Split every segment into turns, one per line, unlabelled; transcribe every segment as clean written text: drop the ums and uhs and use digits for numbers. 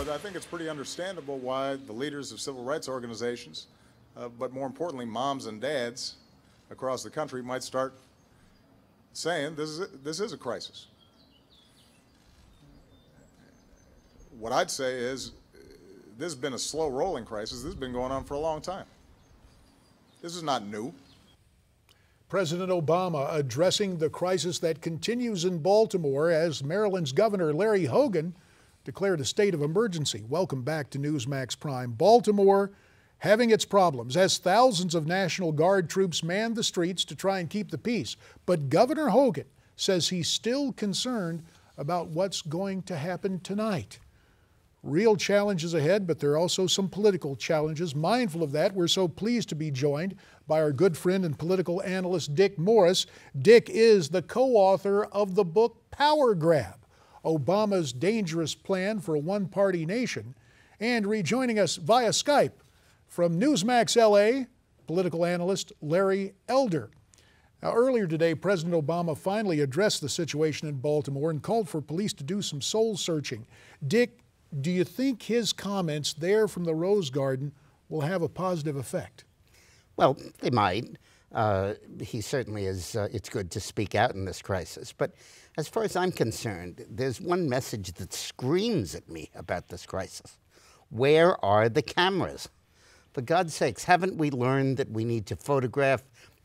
I think it's pretty understandable why the leaders of civil rights organizations, but more importantly, moms and dads across the country might start saying this is a crisis. What I'd say is this has been a slow-rolling crisis. This has been going on for a long time. This is not new.
President Obama addressing the crisis that continues in Baltimore as Maryland's Governor Larry Hogan declared a state of emergency. Welcome back to Newsmax Prime. Baltimore having its problems as thousands of National Guard troops man the streets to try and keep the peace. But Governor Hogan says he's still concerned about what's going to happen tonight. Real challenges ahead, but there are also some political challenges. Mindful of that, we're so pleased to be joined by our good friend and political analyst, Dick Morris. Dick is the co-author of the book Power Grab, Obama's Dangerous Plan for a One-Party Nation. And rejoining us via Skype from Newsmax LA, political analyst Larry Elder. Now, earlier today, President Obama finally addressed the situation in Baltimore and called for police to do some soul searching. Dick, do you think his comments there from the Rose Garden will have a positive effect?
Well, they might. He certainly is. It's good to speak out in this crisis. But as far as I'm concerned, there's one message that screams at me about this crisis. Where are the cameras? For God's sakes, haven't we learned that we need to photograph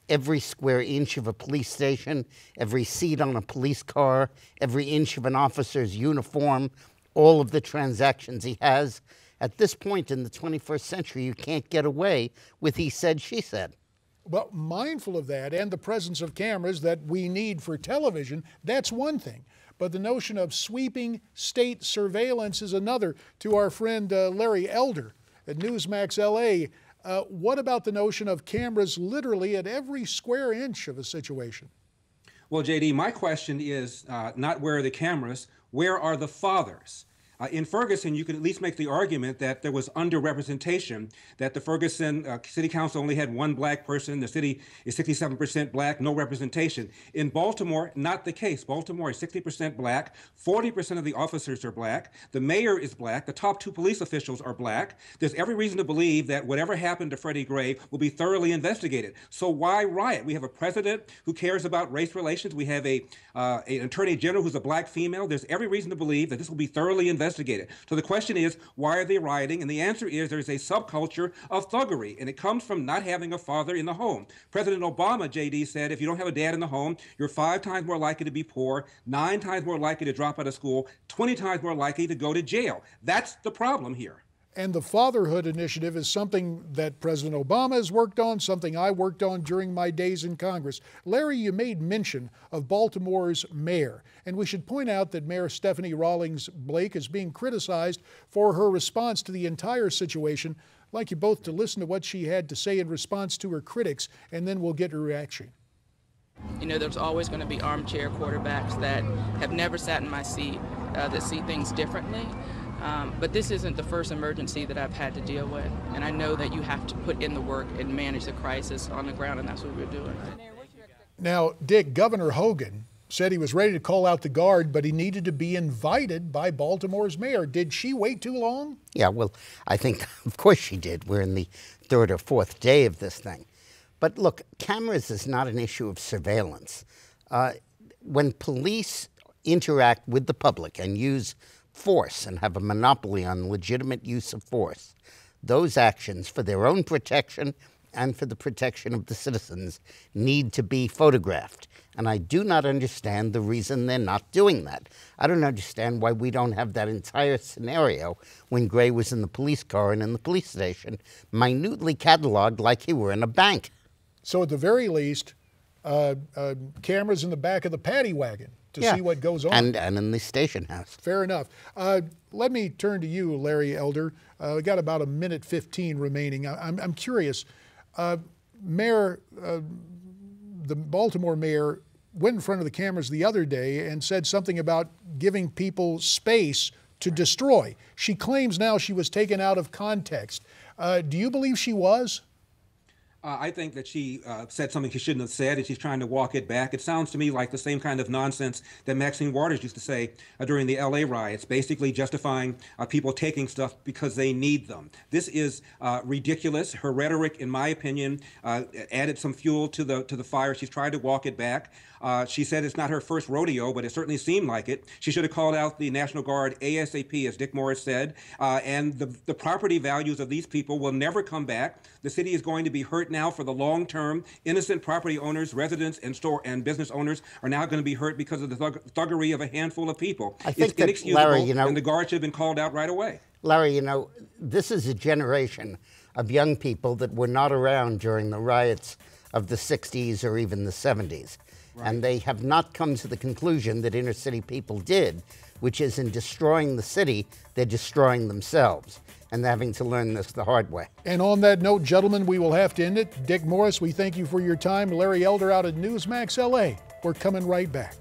every square inch of a police station, every seat on a police car, every inch of an officer's uniform, all of the transactions he has? At this point in the 21st century, you can't get away with he said, she said.
Well, mindful of that and the presence of cameras that we need for television, that's one thing. But the notion of sweeping state surveillance is another. To our friend Larry Elder at Newsmax LA, what about the notion of cameras literally at every square inch of a situation?
Well, JD, my question is not where are the cameras, where are the fathers? In Ferguson, you could at least make the argument that there was underrepresentation, that the Ferguson City Council only had one black person. The city is 67% black, no representation. In Baltimore, not the case. Baltimore is 60% black, 40% of the officers are black, the mayor is black, the top two police officials are black. There's every reason to believe that whatever happened to Freddie Gray will be thoroughly investigated. So why riot? We have a president who cares about race relations. We have an attorney general who's a black female. There's every reason to believe that this will be thoroughly investigated. So the question is, why are they rioting? And the answer is there's a subculture of thuggery, and it comes from not having a father in the home. President Obama, JD, said if you don't have a dad in the home, you're 5 times more likely to be poor, 9 times more likely to drop out of school, 20 times more likely to go to jail. That's the problem here.
And the Fatherhood Initiative is something that President Obama has worked on, something I worked on during my days in Congress. Larry, you made mention of Baltimore's mayor, and we should point out that Mayor Stephanie Rawlings Blake is being criticized for her response to the entire situation. I'd like you both to listen to what she had to say in response to her critics, and then we'll get her reaction.
You know, there's always going to be armchair quarterbacks that have never sat in my seat, that see things differently. But this isn't the first emergency that I've had to deal with, and I know that you have to put in the work and manage the crisis on the ground, and that's what we're doing.
Now, Dick, Governor Hogan said he was ready to call out the Guard, but he needed to be invited by Baltimore's mayor. Did she wait too long?
Yeah, well, I think, of course she did. We're in the 3rd or 4th day of this thing. But look, cameras is not an issue of surveillance. When police interact with the public and use force and have a monopoly on legitimate use of force, those actions for their own protection and for the protection of the citizens need to be photographed. And I do not understand the reason they're not doing that. I don't understand why we don't have that entire scenario when Gray was in the police car and in the police station, minutely cataloged like he were in a bank.
So at the very least, cameras in the back of the paddy wagon to see what goes on.
And in the station house.
Fair enough. Let me turn to you, Larry Elder. We got about 1:15 remaining. I'm curious. The Baltimore mayor went in front of the cameras the other day and said something about giving people space to destroy. She claims now she was taken out of context. Do you believe she was?
I think that she said something she shouldn't have said, and she's trying to walk it back. It sounds to me like the same kind of nonsense that Maxine Waters used to say during the LA riots, basically justifying people taking stuff because they need them. This is ridiculous. Her rhetoric, in my opinion, added some fuel to the fire. She's tried to walk it back. She said it's not her first rodeo, but it certainly seemed like it. She should have called out the National Guard ASAP, as Dick Morris said, and the property values of these people will never come back. The city is going to be hurt now for the long term. Innocent property owners, residents, and store and business owners are now going to be hurt because of the thuggery of a handful of people.
I think
it's inexcusable,
Larry,
and the guard should have been called out right away.
Larry, this is a generation of young people that were not around during the riots of the 60s or even the 70s. Right. And they have not come to the conclusion that inner city people did, which is in destroying the city, they're destroying themselves. And they're having to learn this the hard way.
And on that note, gentlemen, we will have to end it. Dick Morris, we thank you for your time. Larry Elder out at Newsmax LA. We're coming right back.